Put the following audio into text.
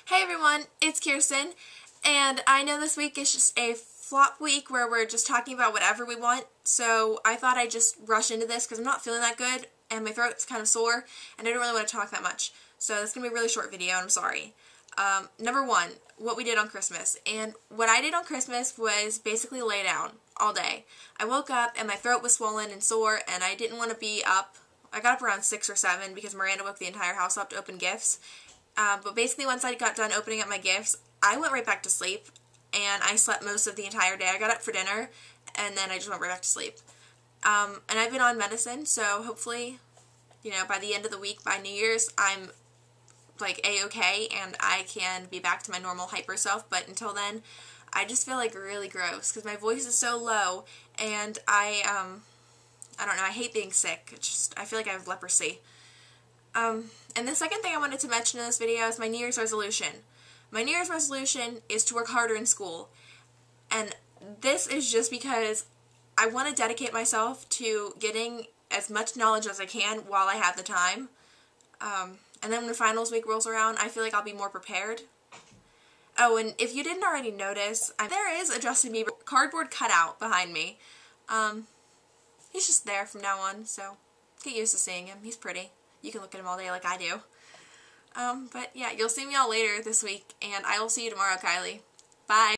Hey everyone, it's Kirsten, and I know this week is just a flop week where we're just talking about whatever we want, so I thought I'd just rush into this because I'm not feeling that good, and my throat's kind of sore, and I don't really want to talk that much. So this is going to be a really short video, and I'm sorry. Number one, what we did on Christmas. And what I did on Christmas was basically lay down all day. I woke up, and my throat was swollen and sore, and I didn't want to be up. I got up around 6 or 7 because Miranda woke the entire house up to open gifts. But basically once I got done opening up my gifts, I went right back to sleep, and I slept most of the entire day. I got up for dinner, and then I just went right back to sleep. And I've been on medicine, so hopefully, you know, by the end of the week, by New Year's, I'm like A-okay, and I can be back to my normal hyper self, but until then, I just feel like really gross, because my voice is so low, and I don't know, I hate being sick. It's just, I feel like I have leprosy. And the second thing I wanted to mention in this video is my New Year's resolution. My New Year's resolution is to work harder in school. And this is just because I want to dedicate myself to getting as much knowledge as I can while I have the time. And then when finals week rolls around, I feel like I'll be more prepared. Oh, and if you didn't already notice, there is a Justin Bieber cardboard cutout behind me. He's just there from now on, so get used to seeing him. He's pretty. You can look at him all day like I do. But yeah, you'll see me all later this week, and I will see you tomorrow, Kylie. Bye!